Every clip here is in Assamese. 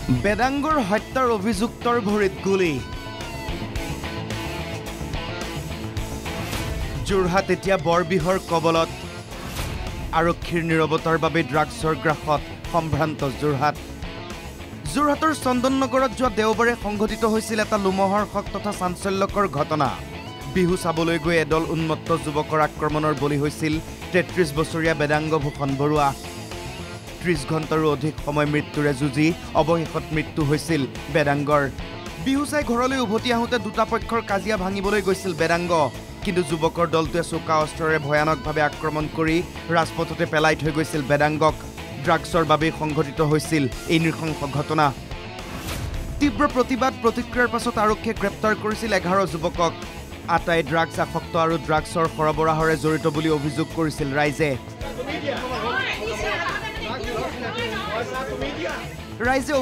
বেদাঙ্গৰ হত্যাৰ অভিযুক্তৰ ভৰিত গুলি যোৰহাট এতিয়া বৰবিহৰ কবলত আৰক্ষীৰ নীৰৱতাৰ বাবে ড্ৰাগছৰ গ্ৰাসত সম্ভ্ৰান্ত যোৰহাটৰ চন্দননগৰত যোৱা দেওবাৰে সংঘটিত হৈছিল এটা লোমহৰ্ষক তথা চাঞ্চল্যকৰ ঘটনা বিহু চাবলৈ গৈ এদল উন্মত্ত যুৱকৰ আক্ৰমণৰ বলি হৈছিল ৩৩ বছৰীয়া বেদাঙ্গ ভূষণ বৰুৱা ৩০ ঘণ্টাৰো অধিক সময় মৃত্যুৰে যুঁজি অৱশেষত মৃত্যু হৈছিল বেদাঙ্গৰ বিহু চাই ঘৰলৈ উভতি আহোঁতে দুটা পক্ষৰ কাজিয়া ভাঙিবলৈ গৈছিল বেদাঙ্গ কিন্তু যুৱকৰ দলটোৱে চোকা অস্ত্ৰৰে ভয়ানকভাৱে আক্ৰমণ কৰি ৰাজপথতে পেলাই থৈ গৈছিল বেদাঙ্গক ড্ৰাগছৰ বাবে সংঘটিত হৈছিল এই নৃশংস ঘটনা তীব্ৰ প্ৰতিক্ৰিয়াৰ পাছত আৰক্ষীয়ে গ্ৰেপ্তাৰ কৰিছিল 11 যুৱকক আটাই ড্ৰাগছ আসক্ত আৰু ড্ৰাগছৰ সৰবৰাহৰে জড়িত বুলি অভিযোগ কৰিছিল ৰাইজে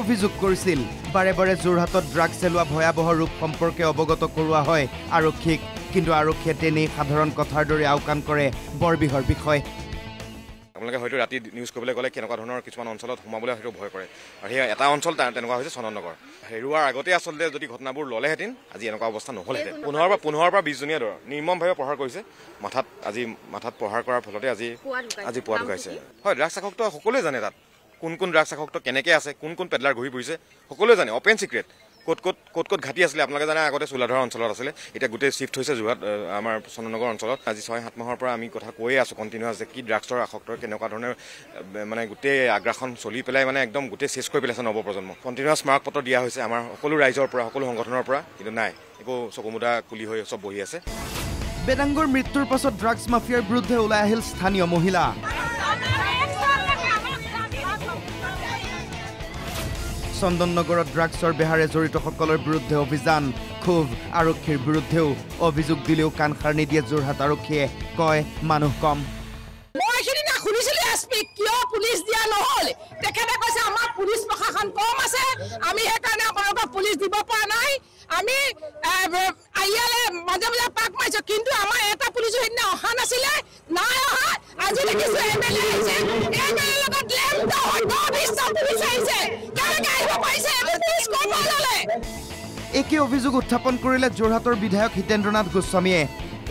অভিযোগ কৰিছিল বাৰে বাৰে যোৰহাটত ড্ৰাগছ চেলোৱা ভয়াৱহ ৰূপ সম্পৰ্কে অৱগত কৰোৱা হয় আৰক্ষীক কিন্তু আৰক্ষীয়ে তেনেই সাধাৰণ কথাৰ দৰে আওকাণ কৰে বৰবিহৰ বিষয় আপোনালোকে হয়তো ৰাতি নিউজ কৰিবলৈ গ'লে কেনেকুৱা ধৰণৰ কিছুমান অঞ্চলত সোমাবলৈ হয়তো ভয় কৰে আৰু সেই এটা অঞ্চল তেনেকুৱা হৈছে চন্দননগৰ হেৰুৱাৰ আগতে আচলতে যদি ঘটনাবোৰ ল'লেহেঁতেন আজি এনেকুৱা অৱস্থা নহ'লহেঁতেন 15 পৰা 20 জনীয়া দৰ নিৰ্মমভাৱে প্ৰহাৰ কৰিছে মাথাত প্ৰহাৰ কৰাৰ ফলতে আজি পুৱা ঢুকাইছে হয় ড্ৰাগছ আসক্ত সকলোৱে জানে তাত কোন ড্ৰাগছ আসক্ত কেনেকৈ আছে কোন পেডলাৰ ঘূৰি ফুৰিছে সকলোৱে জানে অপেন চিক্ৰেট ক'ত ঘাটি আছিলে আপোনালোকে জানে আগতে চোলাধৰা অঞ্চলত আছিলে এতিয়া গোটেই শিফ্ট হৈছে যোৰহাট আমাৰ চন্দননগৰ অঞ্চলত আজি 6-7 মাহৰ পৰা আমি কথা কৈয়ে আছোঁ কণ্টিনিউৱাছ যে কি ড্ৰাগছৰ আসক্তৰ কেনেকুৱা ধৰণৰ মানে গোটেই আগ্ৰাসন চলি পেলাই মানে একদম গোটেই চেছ কৰি পেলাইছে নৱপ্ৰজন্ম কণ্টিনিউৱাছ স্মাৰকপত্ৰ দিয়া হৈছে আমাৰ সকলো ৰাইজৰ পৰা সকলো সংগঠনৰ পৰা কিন্তু নাই একো চকুমুদা কুলি হৈ চব বহি আছে বেদাঙ্গৰ মৃত্যুৰ পাছত ড্ৰাগছ মাফিয়াৰ বিৰুদ্ধে ওলাই আহিল স্থানীয় মহিলা চন্দননগৰত ড্ৰাগছৰ বেহাৰে জড়িত সকলৰ বিৰুদ্ধে অভিযান ক্ষোভ আৰক্ষীৰ বিৰুদ্ধেও অভিযোগ দিলেও কাণসাৰ নিদিয়ে যোৰহাট আৰক্ষীয়ে কয় মানুহ কম মই সেইদিনা শুনিছিলোঁ এছপি কিয় পুলিচ দিয়া নহ'ল তেখেতে কৈছে আমাৰ পুলিচ প্ৰশাসন কম আছে আমি সেইকাৰণে আপোনালোকক পুলিচ দিব পৰা নাই আমি ইয়ালে মাজে পাক মাৰিছোঁ কিন্তু আমাৰ এটা পুলিচো সেইদিনা অহা নাছিলে নাই অহা আজি দেখিছোঁ এমএলএ আহিছে এমএলএ লগত পুলিচ আহিছে একে অভিযোগ উত্থাপন কৰিলে যোৰহাটৰ বিধায়ক হিতেন্দ্ৰনাথ গোস্বামীয়ে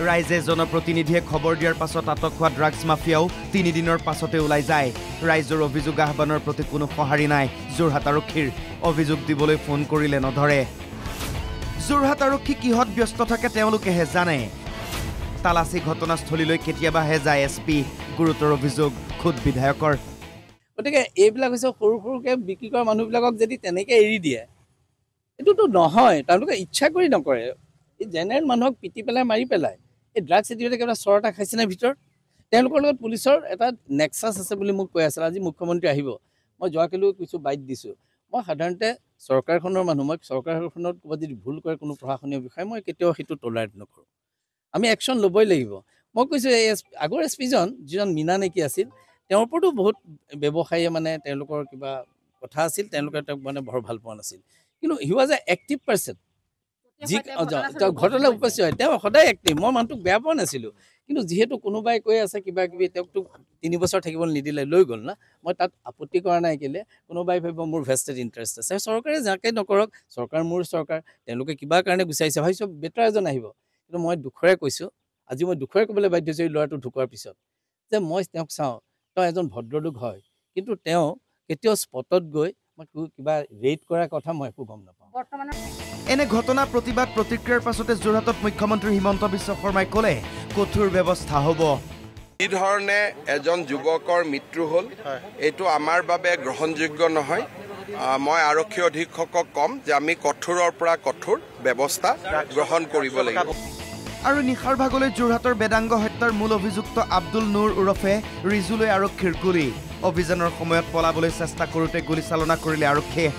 ৰাইজে জনপ্ৰতিনিধিয়ে খবৰ দিয়াৰ পাছত আটক হোৱা ড্ৰাগছ মাফিয়াও 3 দিনৰ পাছতে ওলাই যায় ৰাইজৰ অভিযোগ আহ্বানৰ প্ৰতি কোনো সঁহাৰি নাই যোৰহাট আৰক্ষীৰ অভিযোগ দিবলৈ ফোন কৰিলে নধৰে যোৰহাট আৰক্ষী কিহত ব্যস্ত থাকে তেওঁলোকেহে জানে তালাচী ঘটনাস্থলীলৈ কেতিয়াবাহে যায় এছপি গুৰুতৰ অভিযোগ খুদ বিধায়কৰ গতিকে এইবিলাক হৈছে সৰুকৈ বিক্ৰী কৰা মানুহবিলাকক যদি তেনেকৈ এৰি দিয়ে এইটোতো নহয় তেওঁলোকে ইচ্ছা কৰি নকৰে এই জেনেৰেল মানুহক পিটি পেলাই মাৰি পেলাই এই ড্ৰাগছ এডিঅ'তে কিবা চৰটা খাইছেনে ভিতৰত তেওঁলোকৰ লগত পুলিচৰ এটা নেক্সাছ আছে বুলি মোক কৈ আছিল আজি মুখ্যমন্ত্ৰী আহিব মই যোৱাকালিও কিছু বাইট দিছোঁ মই সাধাৰণতে চৰকাৰখনৰ মানুহ মই চৰকাৰখনত ক'ৰবাত যদি ভুল কৰে কোনো প্ৰশাসনীয় বিষয় মই কেতিয়াও সেইটো টলাৰেট নকৰোঁ আমি একশ্যন ল'বই লাগিব মই কৈছোঁ এই আগৰ এছপিজন যিজন মীনা নেকি আছিল তেওঁৰ ওপৰতো বহুত ব্যৱসায়ীয়ে মানে তেওঁলোকৰ কিবা কথা আছিল তেওঁলোকে তেওঁক মানে বৰ ভাল পোৱা নাছিল কিন্তু he was a active person যি ঘটনালৈ উপস্থিত হয় তেওঁ সদায় এক্টিভ মই মানুহটোক বেয়া পোৱা নাছিলোঁ কিন্তু যিহেতু কোনোবাই কৈ আছে কিবা কিবি তেওঁকতো 3 বছৰ থাকিবলৈ নিদিলে লৈ গ'ল না মই তাত আপত্তি কৰা নাই কেলে কোনোবাই ভাবিব মোৰ ভেষ্টেড ইণ্টাৰেষ্ট আছে চৰকাৰে যাকে নকৰক চৰকাৰ মোৰ চৰকাৰ তেওঁলোকে কিবা কাৰণে গুচাইছে ভাবিছোঁ বেটাৰ এজন আহিব কিন্তু মই দুখৰে কৈছোঁ আজি মই দুখৰে ক'বলৈ বাধ্য হৈছোঁ এই ল'ৰাটো ঢুকোৱাৰ পিছত যে মই তেওঁক চাওঁ তেওঁ এজন ভদ্ৰলোক হয় কিন্তু তেওঁ কেতিয়াও স্পটত গৈ মই কিবা ৰেড কৰাৰ কথা মই একো গম নাপাওঁ এনে ঘটনা প্ৰতিক্ৰিয়াৰ পাছতে যোৰহাটত মুখ্যমন্ত্ৰী হিমন্ত বিশ্ব শৰ্মাই ক'লে কঠোৰ ব্যৱস্থা হ'ব এই ধৰণে এজন যুৱকৰ মৃত্যু হ'ল এইটো আমাৰ বাবে গ্ৰহণযোগ্য নহয় মই আৰক্ষী অধীক্ষকক ক'ম যে আমি কঠোৰৰ পৰা কঠোৰ ব্যৱস্থা গ্ৰহণ কৰিব লাগিব আৰু নিশাৰ ভাগলৈ যোৰহাটৰ বেদাঙ্গ হত্যাৰ মূল অভিযুক্ত আব্দুল নুৰ ওৰফে ৰিজুলৈ আৰক্ষীৰ গুলী অভিযানৰ সময়ত পলাবলৈ চেষ্টা কৰোঁতে গুলীচালনা কৰিলে আৰক্ষীয়ে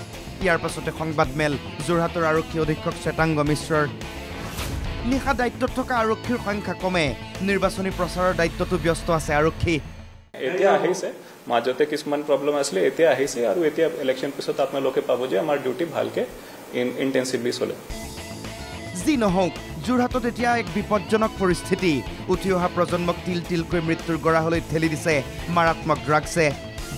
ইয়াৰ পাছতে সংবাদমেল যোৰহাটৰ আৰক্ষী অধীক্ষক শ্বেতাংগ মিশ্ৰৰ নিশা দায়িত্বত থকা আৰক্ষীৰ সংখ্যা কমে নিৰ্বাচনী প্ৰচাৰৰ দায়িত্বতো ব্যস্ত আছে আৰক্ষী এতিয়া আহিছে মাজতে কিছুমান প্ৰব্লেম আছিলে এতিয়া আহিছে আৰু এতিয়া ইলেকশ্যন পিছত আপোনালোকে পাব যে আমাৰ ডিউটি ভালকে ইণ্টেনচিভলি চলে যি নহওক যোৰহাটত এতিয়া এক বিপজ্জনক পৰিস্থিতি উঠি অহা প্ৰজন্মক তিলকৈ মৃত্যুৰ গৰাহলৈ ঠেলি দিছে মাৰাত্মক ড্ৰাগছে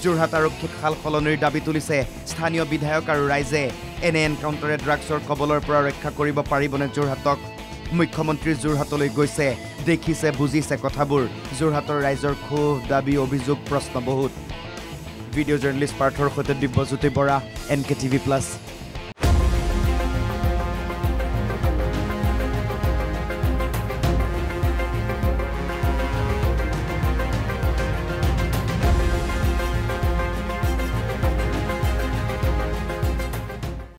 যোৰহাট আৰক্ষীক সাল সলনিৰ দাবী তুলিছে স্থানীয় বিধায়ক আৰু ৰাইজে এনে এনকাউণ্টাৰে ড্ৰাগছৰ কবলৰ পৰা ৰক্ষা কৰিব পাৰিবনে যোৰহাটক মুখ্যমন্ত্ৰী যোৰহাটলৈ গৈছে দেখিছে বুজিছে কথাবোৰ যোৰহাটৰ ৰাইজৰ ক্ষোভ দাবী অভিযোগ প্ৰশ্ন বহুত ভিডিঅ' জাৰ্নেলিষ্ট পাৰ্থৰ সৈতে দিব্যজ্যোতি বৰা NKTV+